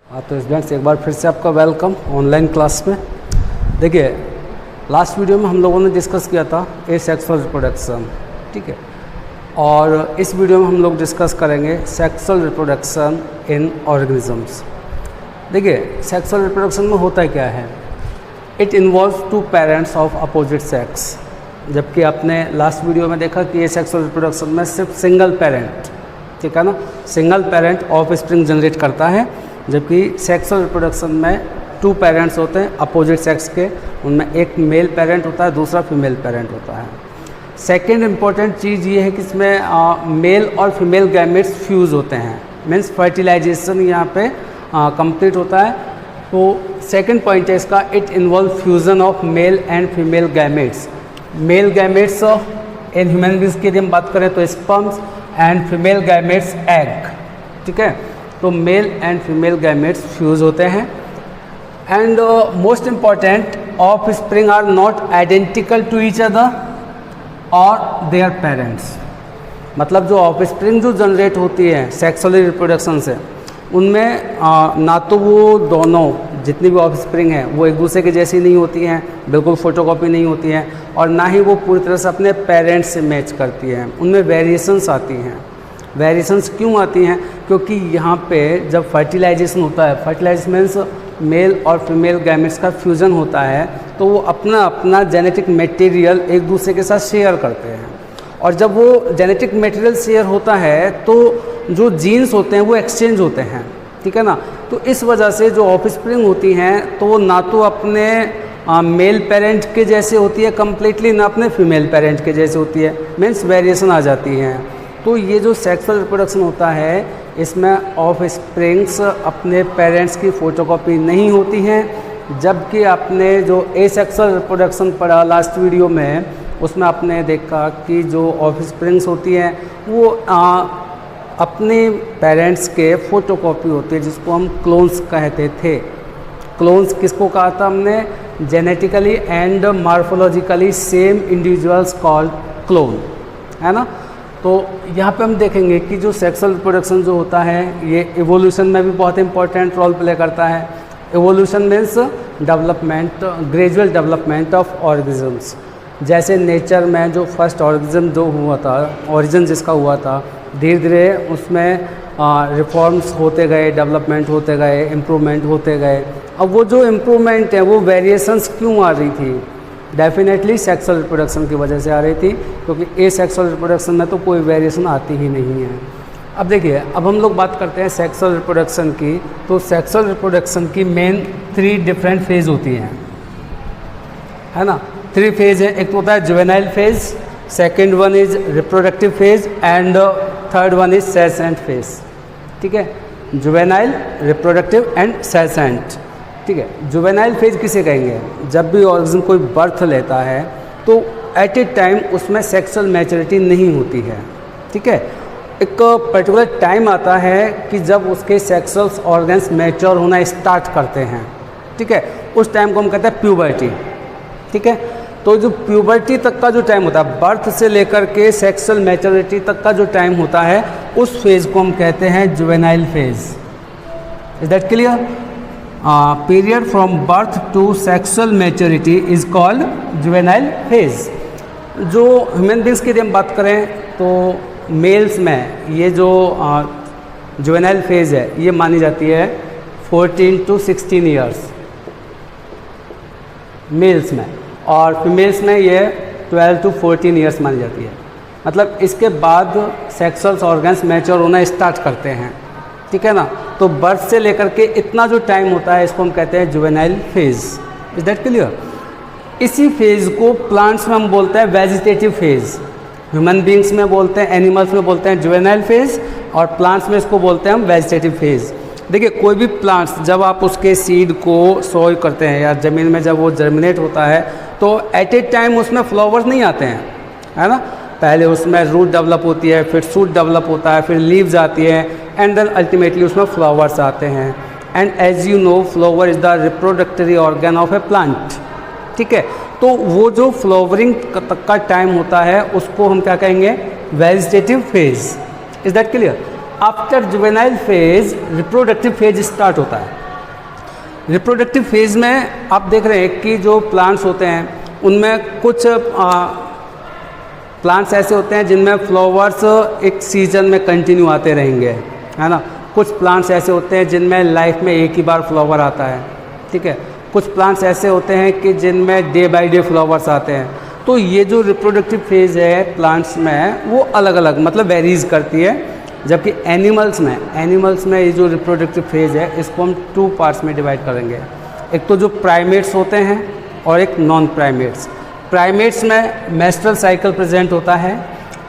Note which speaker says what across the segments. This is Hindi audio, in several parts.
Speaker 1: तो स्टूडेंट्स एक बार फिर से आपका वेलकम ऑनलाइन क्लास में। देखिए लास्ट वीडियो में हम लोगों ने डिस्कस किया था एसेक्सुअल रिप्रोडक्शन, ठीक है। और इस वीडियो में हम लोग डिस्कस करेंगे सेक्सुअल रिप्रोडक्शन इन ऑर्गेनिजम्स। देखिए सेक्सुअल रिप्रोडक्शन में होता है क्या है, it involves two parents of opposite sex. जबकि आपने लास्ट वीडियो में देखा कि ये सेक्सुअल रिप्रोडक्शन में सिर्फ सिंगल पेरेंट, ठीक है ना, single parent of spring generate करता है। जबकि सेक्सुअल रिप्रोडक्शन में टू पेरेंट्स होते हैं अपोजिट सेक्स के, उनमें एक मेल पेरेंट होता है, दूसरा फीमेल पेरेंट होता है। सेकेंड इम्पॉर्टेंट चीज़ ये है कि इसमें मेल और फीमेल गैमेट्स फ्यूज़ होते हैं, मीन्स फर्टिलाइजेशन यहाँ पे कंप्लीट होता है। तो सेकेंड पॉइंट है इसका, it involve fusion of male and female gametes. Male gametes in human beings की यदि हम बात करें तो sperms and female gametes egg, ठीक है। तो male and female gametes fuse होते हैं। And most important, offspring are not identical to each other और देयर पेरेंट्स। मतलब जो ऑफ स्प्रिंग जो जनरेट होती है सेक्सुअली रिप्रोडक्शन से, उनमें ना तो वो दोनों जितनी भी ऑफ स्प्रिंग हैं वो एक दूसरे के जैसी नहीं होती हैं, बिल्कुल फोटोकॉपी नहीं होती हैं, और ना ही वो पूरी तरह से अपने पेरेंट्स से मैच करती हैं, उनमें वेरिएशंस आती हैं। वेरिएशंस क्यों आती हैं? क्योंकि यहाँ पे जब फर्टिलाइजेशन होता है, फर्टिलाइजेशन मीन्स मेल और फीमेल गैमेट्स का फ्यूज़न होता है, तो वो अपना अपना जेनेटिक मटेरियल एक दूसरे के साथ शेयर करते हैं। और जब वो जेनेटिक मटेरियल शेयर होता है तो जो जीन्स होते हैं वो एक्सचेंज होते हैं, ठीक है ना। तो इस वजह से जो ऑफस्प्रिंग होती हैं तो वो ना तो अपने मेल पेरेंट के जैसे होती है कम्प्लीटली, ना अपने फीमेल पेरेंट के जैसे होती है, मीन्स वेरिएशन आ जाती हैं। तो ये जो सेक्सुअल रिप्रोडक्शन होता है इसमें ऑफ स्प्रिंग्स अपने पेरेंट्स की फ़ोटोकॉपी नहीं होती हैं। जबकि आपने जो एसेक्सुअल रिप्रोडक्शन पढ़ा लास्ट वीडियो में, उसमें आपने देखा कि जो ऑफ स्प्रिंग्स होती हैं वो अपने पेरेंट्स के फ़ोटोकॉपी होती है, जिसको हम क्लोन्स कहते थे। क्लोन्स किसको कहा था हमने? Genetically and morphologically same individuals called clone, है ना। तो यहाँ पे हम देखेंगे कि जो सेक्सुअल रिप्रोडक्शन जो होता है ये इवोल्यूशन में भी बहुत इंपॉर्टेंट रोल प्ले करता है। Evolution means development, gradual development of organisms. जैसे नेचर में जो फर्स्ट ऑर्गेनिज्म जो हुआ था, ओरिजिन जिसका हुआ था, धीरे धीरे उसमें रिफॉर्म्स होते गए, डेवलपमेंट होते गए, इम्प्रूवमेंट होते गए। अब वो जो इम्प्रूवमेंट है वो वेरिएशंस क्यों आ रही थी? डेफिनेटली सेक्सुअल रिप्रोडक्शन की वजह से आ रही थी, क्योंकि एसेक्सुअल रिप्रोडक्शन में तो कोई वेरिएशन आती ही नहीं है। अब देखिए, अब हम लोग बात करते हैं सेक्सुअल रिप्रोडक्शन की। तो सेक्सुअल रिप्रोडक्शन की मेन 3 डिफरेंट फेज़ होती हैं, है ना। 3 फेज़ है। एक तो होता है juvenile phase, second one is reproductive phase and third one is senescent phase, ठीक है। जुवेनाइल, रिप्रोडक्टिव एंड सेसेंट, ठीक है। जुवेनाइल फेज़ किसे कहेंगे? जब भी ऑर्गेनिज्म कोई बर्थ लेता है तो एट ए टाइम उसमें सेक्सुअल मैच्योरिटी नहीं होती है, ठीक है। एक पर्टिकुलर टाइम आता है कि जब उसके सेक्सुअल ऑर्गन्स मैच्योर होना स्टार्ट करते हैं, ठीक है। उस टाइम को हम कहते हैं प्यूबर्टी, ठीक है। तो जो प्यूबर्टी तक का जो टाइम होता है, बर्थ से लेकर के सेक्सुअल मैच्योरिटी तक का जो टाइम होता है, उस फेज़ को हम कहते हैं juvenile phase. Is that clear? Period from birth to sexual maturity is called juvenile phase. जो ह्यूमन बींग्स की यदि हम बात करें तो मेल्स में ये जो जुवेनाइल फेज़ है ये मानी जाती है 14 to 16 ईयर्स मेल्स में, और फीमेल्स में ये 12 to 14 ईयर्स मानी जाती है। मतलब इसके बाद सेक्सुअल ऑर्गन्स मैच्योर होना स्टार्ट करते हैं, ठीक है ना। तो बर्थ से लेकर के इतना जो टाइम होता है इसको हम कहते हैं juvenile phase. Is that clear? इसी फेज़ को प्लांट्स में हम बोलते हैं वेजिटेटिव फेज़। ह्यूमन बींग्स में बोलते हैं, एनिमल्स में बोलते हैं जुवेनाइल फेज़, और प्लांट्स में इसको बोलते हैं हम वेजिटेटिव फेज़। देखिए कोई भी प्लांट्स जब आप उसके सीड को सोय करते हैं या ज़मीन में जब वो जर्मिनेट होता है तो एट ए टाइम उसमें फ्लावर्स नहीं आते हैं, है ना। पहले उसमें रूट डेवलप होती है, फिर शूट डेवलप होता है, फिर लीव्स आती है, एंड देन अल्टीमेटली उसमें फ्लावर्स आते हैं। And as you know flower is the reproductory organ of a plant, ठीक है। तो वो जो फ्लावरिंग तक का टाइम होता है उसको हम क्या कहेंगे? Vegetative phase. Is that clear? After juvenile phase reproductive phase start होता है। रिप्रोडक्टिव फेज़ में आप देख रहे हैं कि जो प्लांट्स होते हैं उनमें कुछ प्लांट्स ऐसे होते हैं जिनमें फ्लावर्स एक सीज़न में कंटिन्यू आते रहेंगे, है ना। कुछ प्लांट्स ऐसे होते हैं जिनमें लाइफ में एक ही बार फ्लावर आता है, ठीक है। कुछ प्लांट्स ऐसे होते हैं कि जिनमें डे बाय डे फ्लावर्स आते हैं। तो ये जो रिप्रोडक्टिव फेज़ है प्लांट्स में वो अलग अलग मतलब वेरीज करती है, जबकि एनिमल्स में ये जो रिप्रोडक्टिव फेज़ है इसको हम 2 पार्ट्स में डिवाइड करेंगे। एक तो जो प्राइमेट्स होते हैं और एक नॉन प्राइमेट्स। प्राइमेट्स में मेस्ट्रल साइकिल प्रेजेंट होता है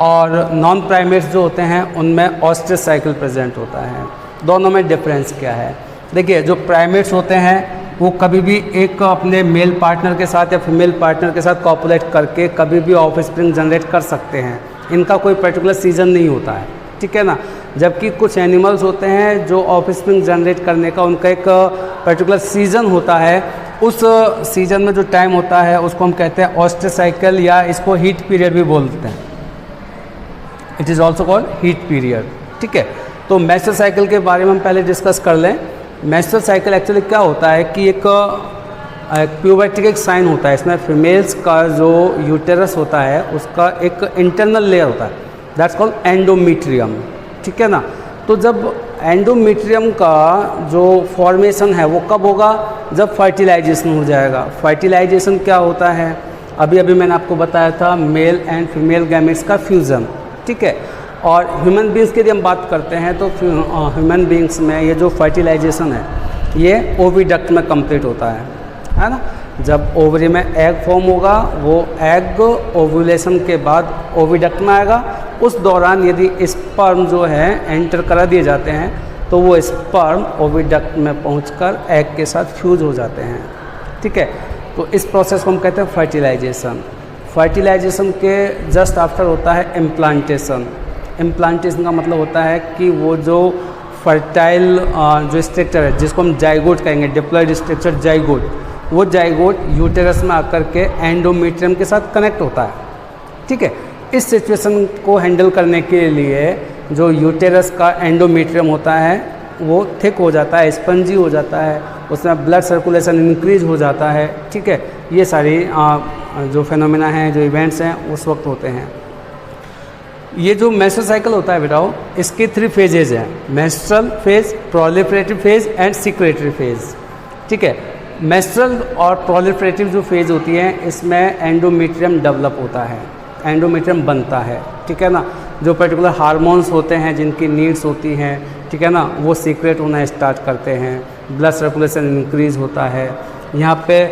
Speaker 1: और नॉन प्राइमेट्स जो होते हैं उनमें ऑस्ट्रस साइकिल प्रेजेंट होता है। दोनों में डिफरेंस क्या है? देखिए, जो प्राइमेट्स होते हैं वो कभी भी एक अपने मेल पार्टनर के साथ या फीमेल पार्टनर के साथ कॉपुलेट करके कभी भी ऑफस्प्रिंग जनरेट कर सकते हैं। इनका कोई पर्टिकुलर सीज़न नहीं होता है, ठीक है ना। जबकि कुछ एनिमल्स होते हैं जो ऑफस्प्रिंग जनरेट करने का उनका एक पर्टिकुलर सीज़न होता है। उस सीज़न में जो टाइम होता है उसको हम कहते हैं ऑस्ट्रस साइकिल या इसको हीट पीरियड भी बोलते हैं। It is also called heat period, ठीक है। तो मेस्ट्रुअल साइकिल के बारे में हम पहले डिस्कस कर लें। मेस्ट्रुअल साइकिल एक्चुअली क्या होता है कि एक प्यूबर्टी का एक साइन होता है। इसमें फीमेल्स का जो यूटेरस होता है उसका एक इंटरनल लेयर होता है, दैट्स कॉल्ड एंडोमेट्रियम, ठीक है ना। तो जब एंडोमेट्रियम का जो फॉर्मेशन है वो कब होगा? जब फर्टिलाइजेशन हो जाएगा। फर्टिलाइजेशन क्या होता है? अभी अभी मैंने आपको बताया था, मेल एंड फीमेल गैमेट्स का फ्यूज़न, ठीक है। और ह्यूमन बींग्स की यदि हम बात करते हैं तो ह्यूमन बींग्स में ये जो फर्टिलाइजेशन है ये ओविडक्ट में कंप्लीट होता है ना। जब ओवरी में एग फॉर्म होगा वो एग ओव्यूलेशन के बाद ओविडक्ट में आएगा। उस दौरान यदि स्पर्म जो है एंटर करा दिए जाते हैं तो वो स्पर्म ओविडक्ट में पहुंचकर एग के साथ फ्यूज हो जाते हैं, ठीक है। तो इस प्रोसेस को हम कहते हैं फर्टिलाइजेशन। फर्टिलाइजेशन के जस्ट आफ्टर होता है इम्प्लांटेशन। इम्प्लांटेशन का मतलब होता है कि वो जो फर्टाइल जो स्ट्रक्चर है जिसको हम जाइगोट कहेंगे, डिप्लॉयड स्ट्रक्चर जाइगोट, वो जाइगोट यूटेरस में आकर के एंडोमेट्रियम के साथ कनेक्ट होता है, ठीक है। इस सिचुएशन को हैंडल करने के लिए जो यूटेरस का एंडोमेट्रियम होता है वो थिक हो जाता है, स्पंजी हो जाता है, उसमें ब्लड सर्कुलेशन इंक्रीज हो जाता है, ठीक है। ये सारी जो फेनोमेना हैं, जो इवेंट्स हैं उस वक्त होते हैं। ये जो मेस्ट्रुअल साइकिल होता है बेटाओ, इसके 3 फेजेज हैं, menstrual phase, proliferative phase and secretary phase, ठीक है। मेस्ट्रुअल और प्रोलिफरेटिव जो फेज होती है इसमें एंडोमेट्रियम डेवलप होता है, एंडोमेट्रियम बनता है, ठीक है ना। जो पर्टिकुलर हार्मोन्स होते हैं जिनकी नीड्स होती हैं, ठीक है ना, वो सीक्रेट होना स्टार्ट करते हैं, ब्लड सर्कुलेशन इंक्रीज होता है। यहाँ पे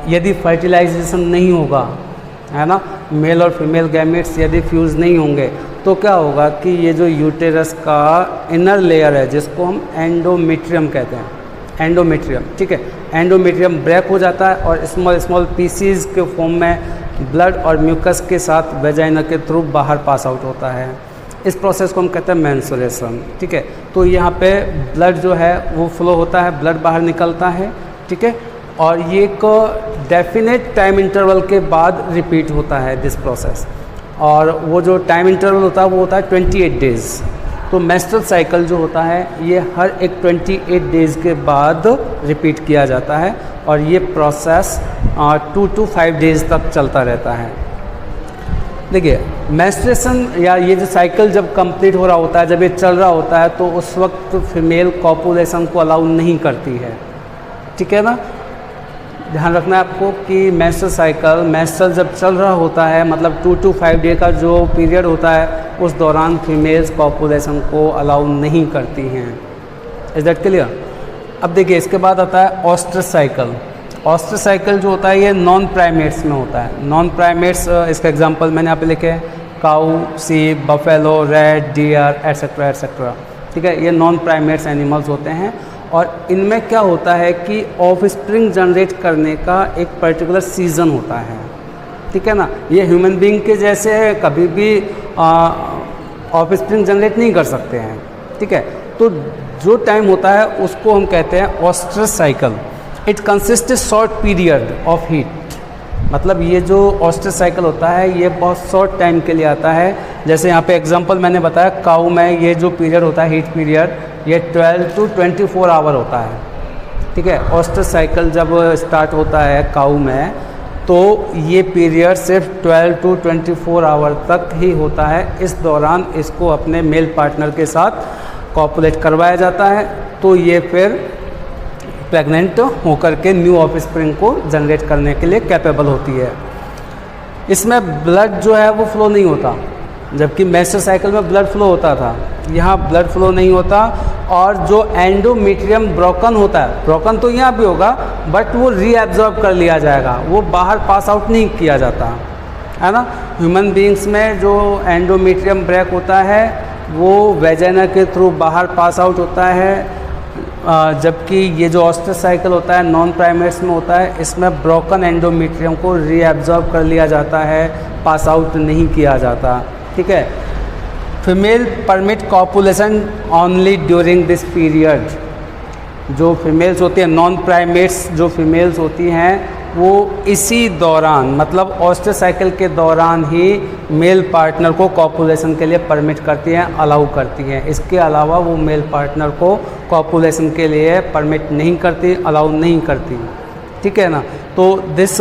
Speaker 1: यदि फर्टिलाइजेशन नहीं होगा, है ना, मेल और फीमेल गैमेट्स यदि फ्यूज़ नहीं होंगे तो क्या होगा कि ये जो यूटेरस का इनर लेयर है जिसको हम एंडोमेट्रियम कहते हैं, एंडोमेट्रियम, ठीक है, एंडोमेट्रियम ब्रेक हो जाता है और स्मॉल स्मॉल पीसीज के फॉर्म में ब्लड और म्यूकस के साथ वेजाइना के थ्रू बाहर पास आउट होता है। इस प्रोसेस को हम कहते हैं मेंस्ट्रुएशन, ठीक है। तो यहाँ पे ब्लड जो है वो फ्लो होता है, ब्लड बाहर निकलता है, ठीक है। और ये एक डेफिनेट टाइम इंटरवल के बाद रिपीट होता है दिस प्रोसेस, और वो जो टाइम इंटरवल होता है वो होता है 28 डेज़। तो मेस्ट्रुअल साइकिल जो होता है ये हर एक 28 डेज़ के बाद रिपीट किया जाता है और ये प्रोसेस 2 to 5 डेज़ तक चलता रहता है। देखिए, मेंस्ट्रुएशन या ये जो साइकिल जब कंप्लीट हो रहा होता है, जब ये चल रहा होता है तो उस वक्त फीमेल कॉपुलेशन को अलाउ नहीं करती है, ठीक है ना। ध्यान रखना है आपको कि मेंस्ट्रुअल जब चल रहा होता है मतलब 2 to 5 डे का जो पीरियड होता है उस दौरान फीमेल्स कॉपुलेशन को अलाउ नहीं करती हैं। Is that clear? अब देखिए, इसके बाद आता है ऑस्ट्रस साइकिल। ऑस्ट्रस साइकिल जो होता है ये नॉन प्राइमेट्स में होता है। नॉन प्राइमेट्स, इसका एग्जांपल मैंने यहाँ पे लिखे हैं, cow, sheep, buffalo, rat, deer etcetera etcetera, ठीक है। ये नॉन प्राइमेट्स एनिमल्स होते हैं और इनमें क्या होता है कि ऑफस्प्रिंग जनरेट करने का एक पर्टिकुलर सीज़न होता है, ठीक है ना। ये ह्यूमन बीइंग के जैसे कभी भी ऑफस्प्रिंग जनरेट नहीं कर सकते हैं, ठीक है। तो जो टाइम होता है उसको हम कहते हैं oestrus cycle. It consist short period of heat, मतलब ये जो ऑस्ट्रस साइकिल होता है ये बहुत शॉर्ट टाइम के लिए आता है। जैसे यहाँ पे एग्जांपल मैंने बताया, काऊ में ये जो पीरियड होता है हीट पीरियड, ये 12 to 24 आवर होता है, ठीक है। ऑस्ट्रस साइकिल जब स्टार्ट होता है काऊ में, तो ये पीरियड सिर्फ 12 to 24 आवर तक ही होता है। इस दौरान इसको अपने मेल पार्टनर के साथ कॉपुलेट करवाया जाता है, तो ये फिर प्रेग्नेंट होकर के न्यू ऑफस्प्रिंग को जनरेट करने के लिए कैपेबल होती है। इसमें ब्लड जो है वो फ्लो नहीं होता, जबकि मेंस्ट्रुअल साइकिल में ब्लड फ्लो होता था, यहाँ ब्लड फ्लो नहीं होता। और जो एंडोमेट्रियम ब्रोकन होता है, ब्रोकन तो यहाँ भी होगा बट वो रीएब्जॉर्ब कर लिया जाएगा, वो बाहर पास आउट नहीं किया जाता है ना। ह्यूमन बीइंग्स में जो एंडोमेट्रियम ब्रेक होता है वो वेजाइना के थ्रू बाहर पास आउट होता है, जबकि ये जो ऑस्ट्रस साइकिल होता है नॉन प्राइमेट्स में होता है, इसमें ब्रोकन एंडोमेट्रियम को रीएब्जॉर्ब कर लिया जाता है, पास आउट नहीं किया जाता, ठीक है। Female permit copulation only during this period. जो फीमेल्स होती हैं, नॉन प्राइमेट्स जो फीमेल्स होती हैं, वो इसी दौरान मतलब ऑस्ट्रस साइकिल के दौरान ही मेल पार्टनर को कॉपुलेशन के लिए परमिट करती हैं, अलाउ करती हैं। इसके अलावा वो मेल पार्टनर को कॉपुलेशन के लिए परमिट नहीं करती, अलाउ नहीं करती, ठीक है ना। तो this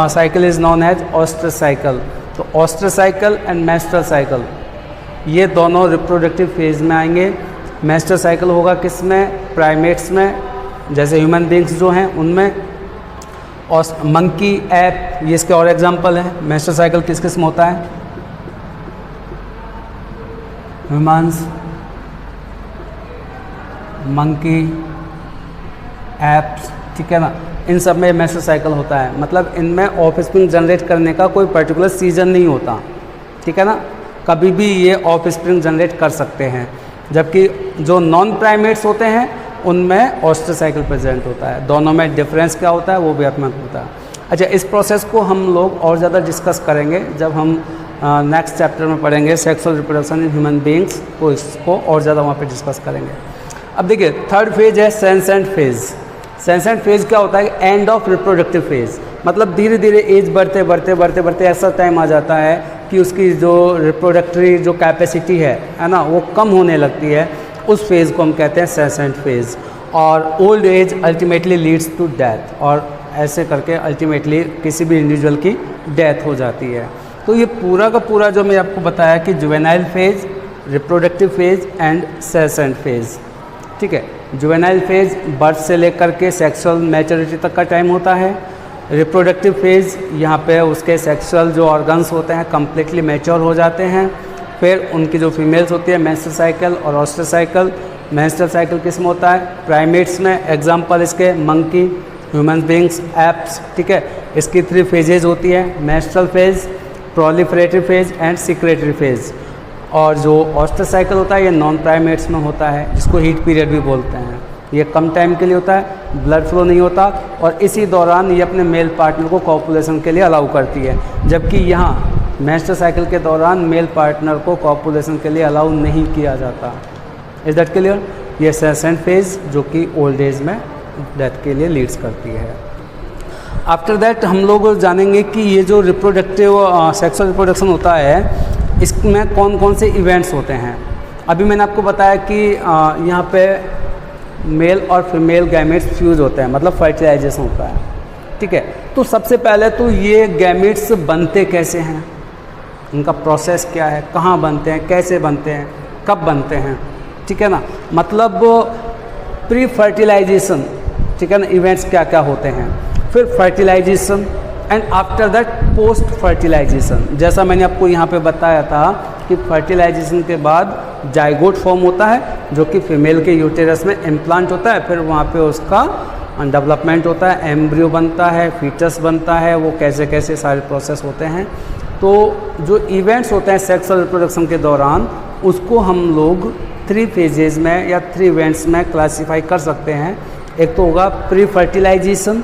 Speaker 1: cycle is known as oestrus cycle. तो oestrus cycle and menstrual cycle ये दोनों रिप्रोडक्टिव फेज में आएंगे। मेंस्ट्रुअल साइकिल होगा किस में? प्राइमेट्स में, जैसे ह्यूमन बींग्स जो हैं उनमें। और मंकी, ऐप, ये इसके और एग्जांपल हैं। मेंस्ट्रुअल साइकिल किस किस में होता है? ह्यूमन्स, मंकी, एप्स, ठीक है ना। इन सब में मेंस्ट्रुअल साइकिल होता है, मतलब इनमें ऑफस्प्रिंग जनरेट करने का कोई पर्टिकुलर सीजन नहीं होता, ठीक है ना। कभी भी ये ऑफस्प्रिंग जनरेट कर सकते हैं, जबकि जो नॉन प्राइमेट्स होते हैं उनमें ऑस्ट्रस साइकिल प्रेजेंट होता है। दोनों में डिफरेंस क्या होता है वो भी अपना होता है। अच्छा, इस प्रोसेस को हम लोग और ज़्यादा डिस्कस करेंगे जब हम नेक्स्ट चैप्टर में पढ़ेंगे sexual reproduction in human beings, तो इसको और ज़्यादा वहाँ पे डिस्कस करेंगे। अब देखिए, थर्ड फेज है सेंसेंट फेज। सेंसेंट फेज क्या होता है? एंड ऑफ रिप्रोडक्टिव फेज, मतलब धीरे धीरे एज बढ़ते बढ़ते बढ़ते बढ़ते ऐसा टाइम आ जाता है कि उसकी जो रिप्रोडक्टरी जो कैपेसिटी है ना, वो कम होने लगती है। उस फेज़ को हम कहते हैं सेंसेंट फेज़। और old age ultimately leads to death, और ऐसे करके अल्टीमेटली किसी भी इंडिविजुअल की डेथ हो जाती है। तो ये पूरा का पूरा जो मैं आपको बताया कि juvenile phase, reproductive phase and senescent phase, ठीक है। जुवेनाइल फेज़ बर्थ से लेकर के सेक्सुअल मैच्योरिटी तक का टाइम होता है। रिप्रोडक्टिव फेज़ यहाँ पे उसके सेक्सुअल जो ऑर्गन्स होते हैं कम्प्लीटली मैच्योर हो जाते हैं। फिर उनकी जो फीमेल्स होती है मेंस्ट्रुअल साइकिल और ऑस्ट्रस साइकिल। मेंस्ट्रुअल साइकिल किस में होता है? प्राइमेट्स में, एग्जांपल इसके मंकी, ह्यूमन बींग्स, एप्स, ठीक है। इसकी 3 फेजेज होती है, menstrual phase, proliferative phase and secretary phase. और जो ऑस्ट्रस साइकिल होता है ये नॉन प्राइमेट्स में होता है, जिसको हीट पीरियड भी बोलते हैं। ये कम टाइम के लिए होता है, ब्लड फ्लो नहीं होता, और इसी दौरान ये अपने मेल पार्टनर को कॉपुलेशन के लिए अलाउ करती है। जबकि यहाँ मेंस्ट्रुअल साइकिल के दौरान मेल पार्टनर को कॉपुलेशन के लिए अलाउ नहीं किया जाता। Is that clear? ये सेंसेंट फेज जो कि ओल्ड एज में डेथ के लिए लीड्स करती है। आफ्टर दैट हम लोग जानेंगे कि ये जो रिप्रोडक्टिव सेक्सुअल रिप्रोडक्शन होता है इसमें कौन कौन से इवेंट्स होते हैं। अभी मैंने आपको बताया कि यहाँ पे मेल और फीमेल गैमेट्स फ्यूज होते हैं, मतलब फर्टिलाइजेशन होता है, ठीक है। तो सबसे पहले तो ये गैमेट्स बनते कैसे हैं, उनका प्रोसेस क्या है, कहाँ बनते हैं, कैसे बनते हैं, कब बनते हैं, ठीक है ना। मतलब प्री फर्टिलाइजेशन, ठीक है ना, इवेंट्स क्या क्या होते हैं। फिर fertilization and after that post fertilization. जैसा मैंने आपको यहाँ पे बताया था कि फर्टिलाइजेशन के बाद जाइगोट फॉर्म होता है जो कि फीमेल के यूटेरस में इम्प्लांट होता है। फिर वहाँ पे उसका डेवलपमेंट होता है, एम्ब्रियो बनता है, फीटस बनता है, वो कैसे कैसे सारे प्रोसेस होते हैं। तो जो इवेंट्स होते हैं सेक्सुअल रिप्रोडक्शन के दौरान उसको हम लोग 3 फेजेज में या 3 इवेंट्स में क्लासीफाई कर सकते हैं। एक तो होगा प्री फर्टिलाइजेशन,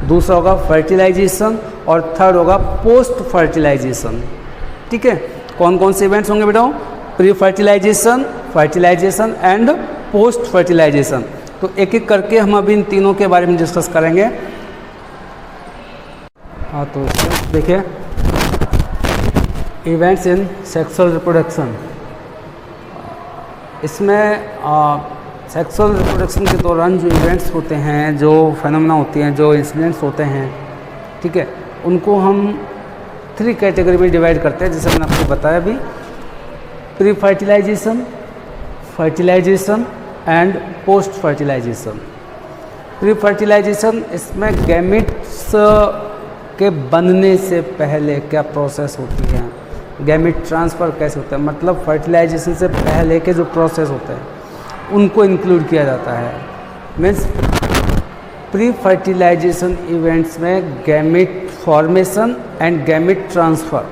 Speaker 1: दूसरा होगा फर्टिलाइजेशन और थर्ड होगा पोस्ट फर्टिलाइजेशन, ठीक है। कौन कौन से इवेंट्स होंगे बेटा? Pre fertilization, fertilization and post fertilization. तो एक एक करके हम अभी इन तीनों के बारे में डिस्कस करेंगे। हाँ, तो देखिए इवेंट्स इन सेक्सुअल रिप्रोडक्शन, इसमें सेक्सुअल रिप्रोडक्शन के दौरान जो इवेंट्स होते हैं, जो फेनोमेना होती हैं, जो इंसिडेंट्स होते हैं, ठीक है, उनको हम 3 कैटेगरी में डिवाइड करते हैं, जैसे मैंने आपको बताया भी, pre fertilization, fertilization and post fertilization. Pre fertilization, इसमें गैमेट्स के बनने से पहले क्या प्रोसेस होती है, गैमेट ट्रांसफ़र कैसे होता है, मतलब फर्टिलाइजेशन से पहले के जो प्रोसेस होते हैं उनको इंक्लूड किया जाता है। मीन्स प्री फर्टिलाइजेशन इवेंट्स में gamete formation and gamete transfer,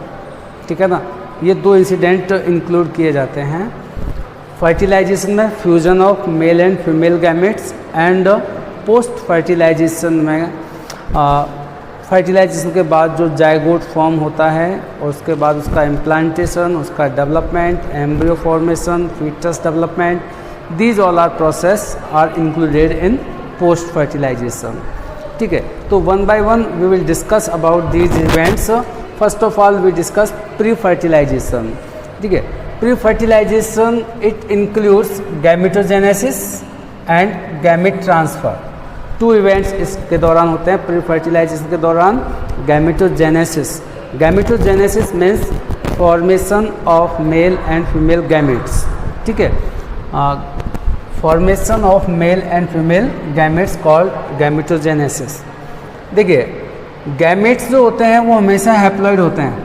Speaker 1: ठीक है ना, ये 2 इंसिडेंट इंक्लूड किए जाते हैं। फर्टिलाइजेशन में fusion of male and female gametes, and post fertilization में फर्टिलाइजेशन के बाद जो जाइगोट फॉर्म होता है और उसके बाद उसका इम्प्लांटेशन, उसका development, embryo formation, foetus development, these all are process are included in post fertilization. ठीक है, तो 1 by 1 we will discuss about these events. First of all we discuss pre fertilization. ठीक है, pre fertilization it includes gametogenesis and gamete transfer. 2 events इसके दौरान होते हैं प्री फर्टिलाइजेशन के दौरान। Gametogenesis, gametogenesis means formation of male and female gametes. ठीक है, formation of male and female gametes called gametogenesis. देखिए, गैमेट्स जो होते हैं वो हमेशा हैप्लॉइड होते हैं।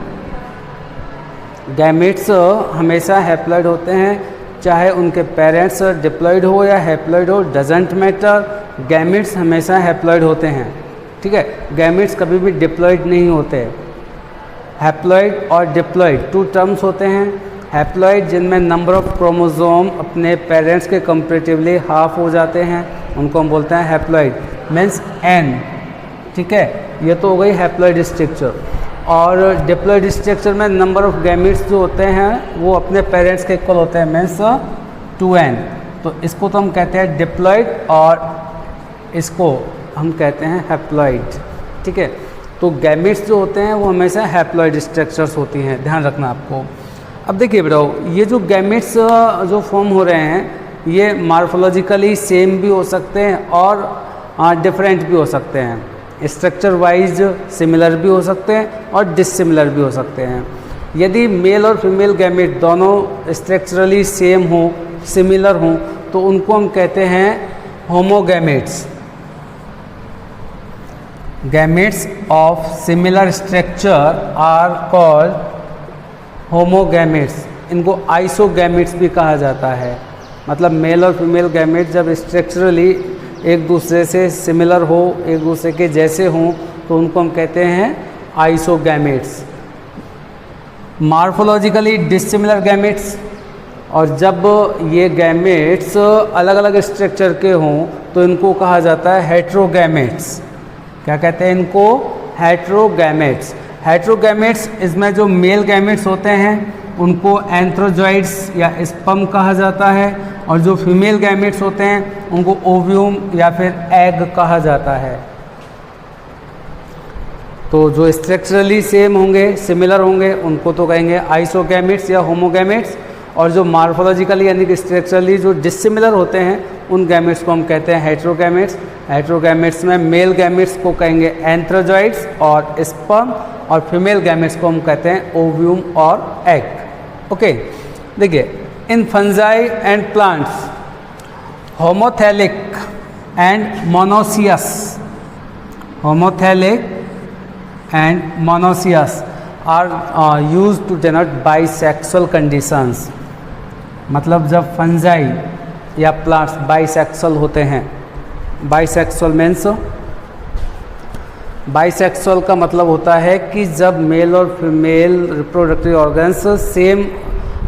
Speaker 1: गैमेट्स हमेशा हैप्लॉइड होते हैं, चाहे उनके पेरेंट्स डिप्लॉइड हो या हैप्लॉइड हो, डजेंट मैटर, गैमेट्स हमेशा हैप्लॉइड होते हैं। ठीक है, गैमेट्स कभी भी डिप्लॉइड नहीं होते। हैप्लॉइड और डिप्लॉइड 2 टर्म्स होते हैं। हैप्लॉइड जिनमें नंबर ऑफ क्रोमोसोम अपने पेरेंट्स के कंपेरेटिवली हाफ हो जाते हैं, उनको हम बोलते हैं हैप्लॉइड, मीन्स n। ठीक है, ये तो हो गई हैप्लॉइड स्ट्रक्चर। और डिप्लॉइड स्ट्रक्चर में नंबर ऑफ गैमेट्स जो होते हैं वो अपने पेरेंट्स के इक्वल होते हैं, मीन्स 2n। तो इसको तो हम कहते हैं डिप्लॉइड और इसको हम कहते हैं हैप्लॉइड। ठीक है, तो गैमेट्स जो होते हैं वो हमेशा हैप्लॉइड स्ट्रक्चर्स होती हैं, ध्यान रखना आपको। अब देखिए बेटा, ये जो गैमेट्स जो फॉर्म हो रहे हैं ये मार्फोलॉजिकली सेम भी हो सकते हैं और डिफरेंट भी हो सकते हैं। स्ट्रक्चर वाइज सिमिलर भी हो सकते हैं और डिसिमिलर भी हो सकते हैं। यदि मेल और फीमेल गैमेट दोनों स्ट्रक्चरली सेम हो, सिमिलर हों, तो उनको हम कहते हैं homogametes. Gametes of similar structure are called homogametes. इनको आइसोगैमेट्स भी कहा जाता है। मतलब मेल और फीमेल गैमेट जब स्ट्रक्चरली एक दूसरे से सिमिलर हो, एक दूसरे के जैसे हों, तो उनको हम कहते हैं आइसोगैमेट्स। मार्फोलॉजिकली डिसिमिलर गैमेट्स, और जब ये गैमेट्स अलग अलग स्ट्रक्चर के हों तो इनको कहा जाता है हेट्रोगैमेट्स। क्या कहते हैं इनको? हेट्रोगैमेट्स। हेट्रोगैमेट्स, इसमें जो मेल गैमेट्स होते हैं उनको एंथ्रोजॉइड्स या स्पर्म कहा जाता है, और जो फीमेल गैमेट्स होते हैं उनको ओव्यूम या फिर एग कहा जाता है। तो जो स्ट्रक्चरली सेम होंगे, सिमिलर होंगे, उनको तो कहेंगे आइसोगैमेट्स या होमोगैमेट्स, और जो मार्फोलॉजिकली यानी कि स्ट्रक्चरली जो डिसिमिलर होते हैं उन गैमेट्स को हम कहते हैं हेट्रोगैमेट्स। हेट्रोगैमेट्स में मेल गैमेट्स को कहेंगे एंथ्रोजॉइड्स और स्पर्म, और फीमेल गैमेट्स को हम कहते हैं ओव्यूम और एग। ओके, देखिए, in fungi and plants homothallic and monoecious, homothallic and monoecious are used to denote bisexual conditions. मतलब जब फंजाई या प्लांट्स बाइसेक्सुअल होते हैं, बाइसेक्सुअल मीन्स, बाइसेक्सुअल का मतलब होता है कि जब मेल और female reproductive organs same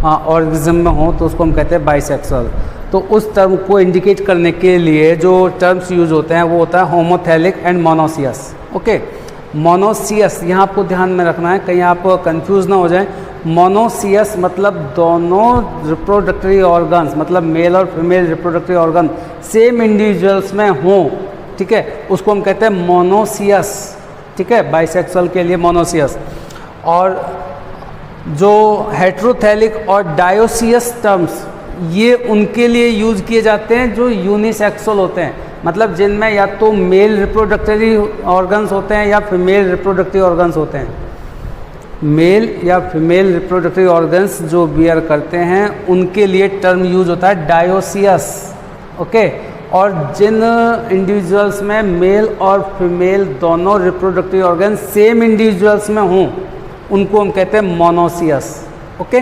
Speaker 1: organism में हो तो उसको हम कहते हैं बाइसेक्सुअल। तो उस टर्म को इंडिकेट करने के लिए जो टर्म्स यूज होते हैं वो होता है homothallic and monoecious. Okay, monoecious यहाँ आपको ध्यान में रखना है, कहीं आप कंफ्यूज ना हो जाए। मोनोसियस मतलब दोनों रिप्रोडक्टिव ऑर्गन्स, मतलब मेल और female reproductive organ same individuals में हों, ठीक है, उसको हम कहते हैं मोनोसियस। ठीक है, बाइसेक्सुअल के लिए मोनोसियस। और जो हेट्रोथैलिक और डायोसियस टर्म्स ये उनके लिए यूज़ किए जाते हैं जो यूनिसेक्सुअल होते हैं, मतलब जिनमें या तो मेल रिप्रोडक्टरी ऑर्गन्स होते हैं या फीमेल रिप्रोडक्टरी ऑर्गन्स होते हैं। मेल या फीमेल रिप्रोडक्टरी ऑर्गन्स जो बियर करते हैं उनके लिए टर्म यूज होता है डायोसियस, ओके। और जिन इंडिविजुअल्स में मेल और फीमेल दोनों रिप्रोडक्टरी ऑर्गन सेम इंडिविजुअल्स में हों उनको हम कहते हैं मोनोसियस, ओके।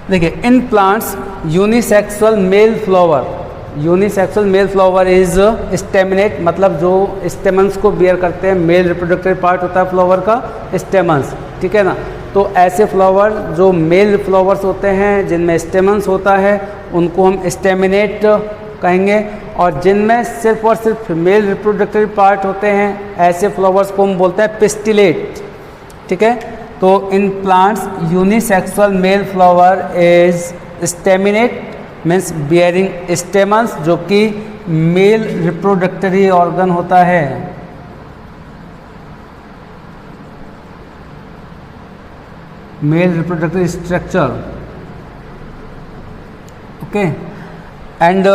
Speaker 1: देखिए, इन plants unisexual male flower is staminate, मतलब जो स्टेमन्स को बियर करते हैं, मेल रिप्रोडक्टरी पार्ट होता है फ्लावर का स्टेमन्स, ठीक है ना। तो ऐसे फ्लावर जो मेल फ्लावर्स होते हैं जिनमें स्टेमन्स होता है उनको हम स्टेमिनेट कहेंगे, और जिनमें सिर्फ और सिर्फ फीमेल रिप्रोडक्टरी पार्ट होते हैं ऐसे फ्लावर्स को हम बोलते हैं पिस्टिलेट, ठीक है। तो in plants unisexual male flower is staminate means bearing stamens, जो कि मेल रिप्रोडक्टरी ऑर्गन होता है। Male reproductory structure, okay. And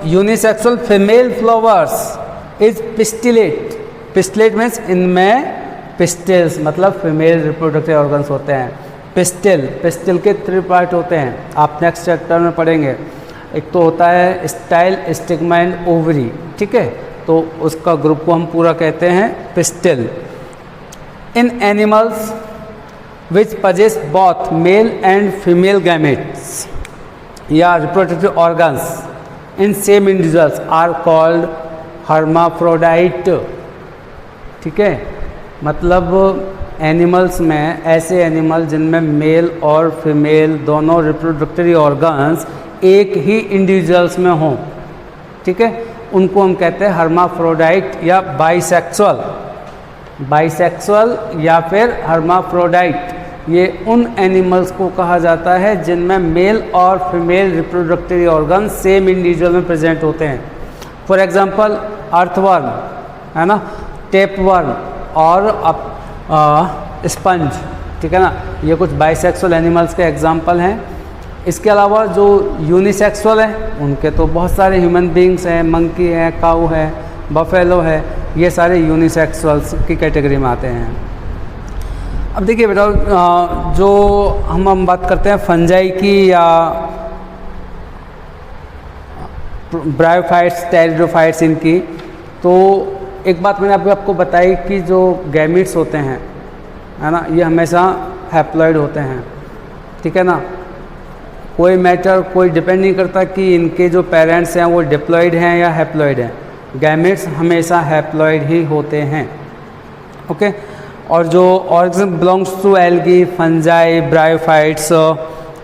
Speaker 1: unisexual female flowers is pistillate. Pistillate means इनमें पिस्टिल्स मतलब फीमेल रिप्रोडक्टरी ऑर्गन्स होते हैं। पिस्टिल के 3 पार्ट होते हैं, आप नेक्स्ट चैप्टर में पढ़ेंगे। एक तो होता है स्टाइल, स्टिग्मा एंड ओवरी, ठीक है। तो उसका ग्रुप को हम पूरा कहते हैं pistil. In animals which possess both male and female gametes या reproductory organs in same individuals are called hermaphrodite, ठीक है। मतलब एनिमल्स में ऐसे एनिमल जिनमें मेल और फीमेल दोनों रिप्रोडक्टरी ऑर्गन्स एक ही इंडिविजुअल्स में हों, ठीक है, उनको हम कहते हैं हर्माफ्रोडाइट या बाइसेक्सुअल या फिर हर्माफ्रोडाइट। ये उन एनिमल्स को कहा जाता है जिनमें मेल और female reproductive organ same individual में प्रेजेंट होते हैं। फॉर एग्जांपल अर्थवर्म, है ना, टेपवर्म और स्पंज, ठीक है ना, ये कुछ बाइसेक्सुअल एनिमल्स के एग्जांपल हैं। इसके अलावा जो यूनिसेक्सुअल हैं उनके तो बहुत सारे ह्यूमन बींग्स हैं, मंकी है, काऊ है, बफेलो है, ये सारे यूनिसेक्सुअल्स की कैटेगरी में आते हैं। अब देखिए बेटा, जो हम बात करते हैं फंजाई की या ब्रायोफाइट्स, टेरिडोफाइट्स इनकी, तो एक बात मैंने अभी आपको बताई कि जो गैमीट्स होते हैं, है ना, ये हमेशा हैप्लॉइड होते हैं, ठीक है ना। कोई मैटर, कोई डिपेंड नहीं करता कि इनके जो पेरेंट्स हैं वो डिप्लॉइड हैं या हैप्लॉइड हैं, गैमेट्स हमेशा हैप्लॉइड ही होते हैं, ओके। और जो organism belongs to algae, fungi, bryophytes,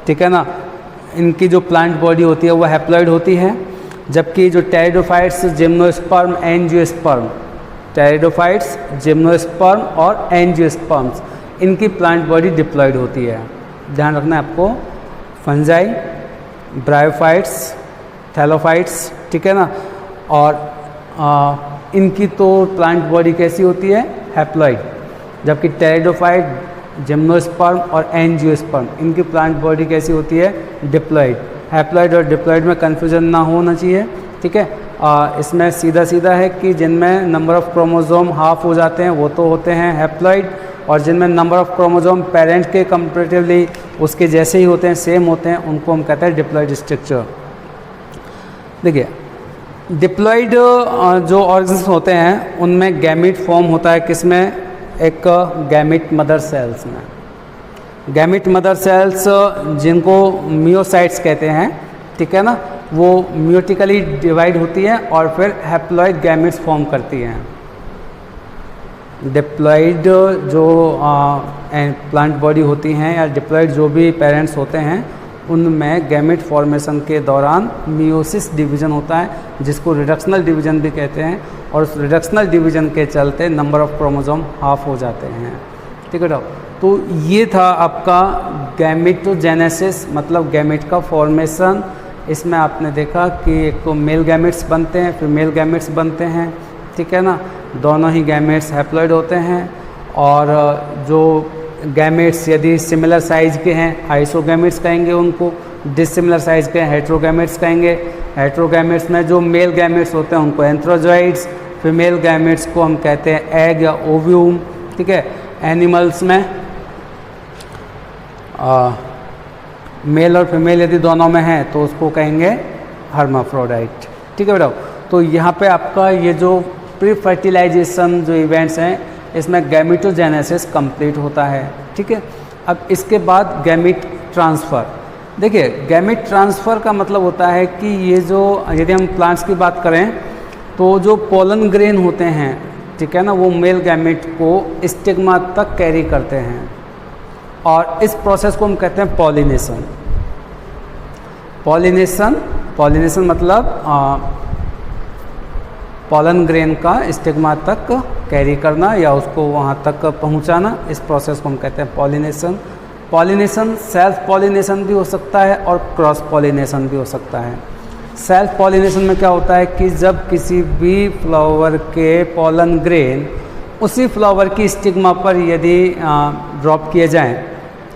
Speaker 1: ठीक है ना, इनकी जो प्लांट बॉडी होती है वो हैप्लॉइड होती है, जबकि जो pteridophytes, gymnosperm, angiosperm, pteridophytes, gymnosperm और एंजियोस्पर्म्स, इनकी प्लांट बॉडी डिप्लॉइड होती है। ध्यान रखना है आपको, फंजाई, ब्रायोफाइट्स, थैलोफाइट्स, ठीक है ना, और इनकी तो प्लांट बॉडी कैसी होती है, हैप्लॉइड, जबकि टेरिडोफाइट, जिम्नोस्पर्म और एंजियोस्पर्म, इनकी प्लांट बॉडी कैसी होती है, डिप्लॉइड। हैप्लॉइड और डिप्लॉइड में कन्फ्यूजन ना होना चाहिए, ठीक है। इसमें सीधा है कि जिनमें नंबर ऑफ क्रोमोसोम हाफ हो जाते हैं वो तो होते हैं हैप्लॉइड, और जिनमें नंबर ऑफ क्रोमोसोम पेरेंट के कंपेरेटिवली उसके जैसे ही होते हैं, सेम होते हैं, उनको हम कहते हैं डिप्लॉइड स्ट्रक्चर। देखिए, डिप्लॉइड जो ऑर्गन्स होते हैं उनमें गैमीट फॉर्म होता है किसमें, एक गैमीट मदर सेल्स में। गैमीट मदर सेल्स जिनको मियोसाइट्स कहते हैं, ठीक है ना, वो म्यूटिकली डिवाइड होती हैं और फिर हैप्लॉइड गैमेट्स फॉर्म करती हैं। डिप्लॉइड जो प्लांट बॉडी होती हैं या डिप्लॉइड जो भी पेरेंट्स होते हैं उनमें गैमेट फॉर्मेशन के दौरान मियोसिस डिवीज़न होता है, जिसको रिडक्शनल डिवीज़न भी कहते हैं, और उस रिडक्शनल डिवीज़न के चलते नंबर ऑफ क्रोमोसोम हाफ हो जाते हैं, ठीक है। तो ये था आपका गैमेटोजेनेसिस, मतलब गैमेट का फॉर्मेशन। इसमें आपने देखा कि एक तो मेल गैमेट्स बनते हैं, फीमेल गैमेट्स बनते हैं, ठीक है ना, दोनों ही गैमेट्स हैप्लॉइड होते हैं, और जो गैमेट्स यदि सिमिलर साइज के हैं आइसोगैमेट्स कहेंगे उनको, डिसिमिलर साइज के हेट्रोगैमेट्स कहेंगे। हेट्रोगैमेट्स में जो मेल गैमेट्स होते हैं उनको एंथ्रोजॉइड्स, फीमेल गैमेट्स को हम कहते हैं एग या ओव्यूम। ठीक है, एनिमल्स में मेल और फीमेल यदि दोनों में है तो उसको कहेंगे हर्माफ्रोडाइट। ठीक है बेटा, तो यहाँ पे आपका ये जो प्री फर्टिलाइजेशन जो इवेंट्स हैं इसमें गैमेटोजेनेसिस कंप्लीट होता है। ठीक है, अब इसके बाद गैमेट ट्रांसफ़र। देखिए, गैमेट ट्रांसफ़र का मतलब होता है कि ये जो यदि हम प्लांट्स की बात करें तो जो पोलन ग्रेन होते हैं, ठीक है ना, वो मेल गैमेट को स्टिग्मा तक कैरी करते हैं और इस प्रोसेस को हम कहते हैं पॉलिनेशन। पॉलिनेशन मतलब पोलन ग्रेन का स्टिग्मा तक कैरी करना या उसको वहाँ तक पहुँचाना, इस प्रोसेस को हम कहते हैं पॉलिनेशन। पॉलिनेशन सेल्फ पॉलिनेशन भी हो सकता है और क्रॉस पॉलिनेशन भी हो सकता है। सेल्फ पॉलिनेशन में क्या होता है कि जब किसी भी फ्लावर के पोलन ग्रेन उसी फ्लावर की स्टिग्मा पर यदि ड्रॉप किए जाएं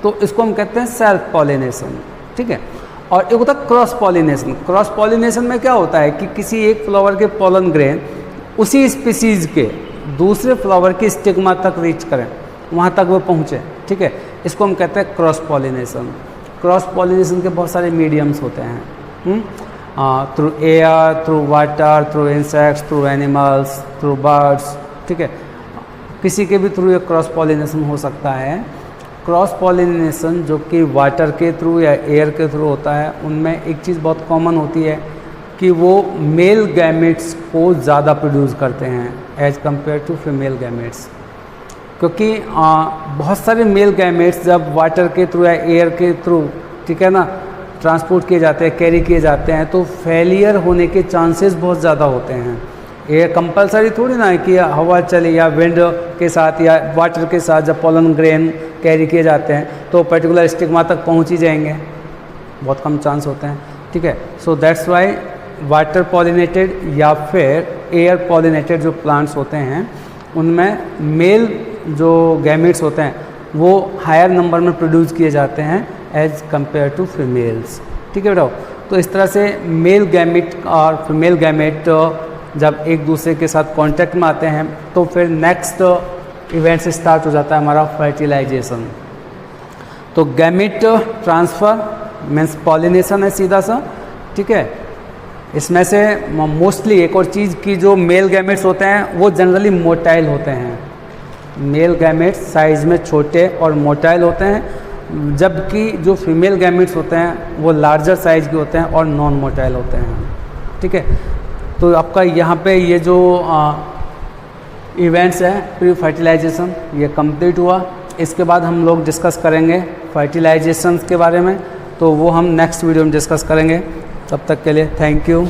Speaker 1: तो इसको हम कहते हैं सेल्फ पॉलिनेशन। ठीक है, और एक होता है क्रॉस पॉलिनेशन। क्रॉस पॉलिनेशन में क्या होता है कि किसी एक फ्लावर के पोलन ग्रेन उसी स्पीसीज़ के दूसरे फ्लावर की स्टिग्मा तक रीच करें, वहाँ तक वो पहुँचे। ठीक है, इसको हम कहते हैं क्रॉस पॉलिनेशन। क्रॉस पॉलिनेशन के बहुत सारे मीडियम्स होते हैं, through air, through water, through insects, through animals, through birds. ठीक है, किसी के भी थ्रू ये क्रॉस पॉलिनेशन हो सकता है। क्रॉस पॉलिनेशन जो कि वाटर के थ्रू या एयर के थ्रू होता है, उनमें एक चीज़ बहुत कॉमन होती है कि वो मेल गैमेट्स को ज़्यादा प्रोड्यूस करते हैं as compare to female gametes, क्योंकि बहुत सारे मेल गैमेट्स जब वाटर के थ्रू या एयर के थ्रू, ठीक है ना, ट्रांसपोर्ट किए जाते हैं, कैरी किए जाते हैं, तो फेलियर होने के चांसेस बहुत ज़्यादा होते हैं। ये कंपलसरी थोड़ी ना है कि हवा चले या विंड के साथ या वाटर के साथ जब पोलन ग्रेन कैरी किए जाते हैं तो पर्टिकुलर स्टिग्मा तक पहुंच ही जाएंगे, बहुत कम चांस होते हैं। ठीक है, so that's why water pollinated या फिर एयर पॉलिनेटेड जो प्लांट्स होते हैं उनमें मेल जो गैमेट्स होते हैं वो हायर नंबर में प्रोड्यूस किए जाते हैं एज कंपेयर टू फीमेल्स। ठीक है बेटा, तो इस तरह से मेल गैमेट और फीमेल गैमेट जब एक दूसरे के साथ कांटेक्ट में आते हैं तो फिर नेक्स्ट इवेंट से स्टार्ट हो जाता है हमारा फर्टिलाइजेशन। तो गैमेट ट्रांसफ़र मीन्स पॉलिनेशन है सीधा सा। ठीक है, इसमें से मोस्टली एक और चीज़ की जो मेल गैमेट्स होते हैं वो जनरली मोटाइल होते हैं। मेल गैमेट्स साइज़ में छोटे और मोटाइल होते हैं, जबकि जो फीमेल गैमेट्स होते हैं वो लार्जर साइज़ के होते हैं और नॉन मोटाइल होते हैं। ठीक है, तो आपका यहाँ पे ये जो इवेंट्स है प्री फर्टिलाइजेशन ये कंप्लीट हुआ। इसके बाद हम लोग डिस्कस करेंगे फर्टिलाइजेशन के बारे में, तो वो हम नेक्स्ट वीडियो में डिस्कस करेंगे। तब तक के लिए थैंक यू।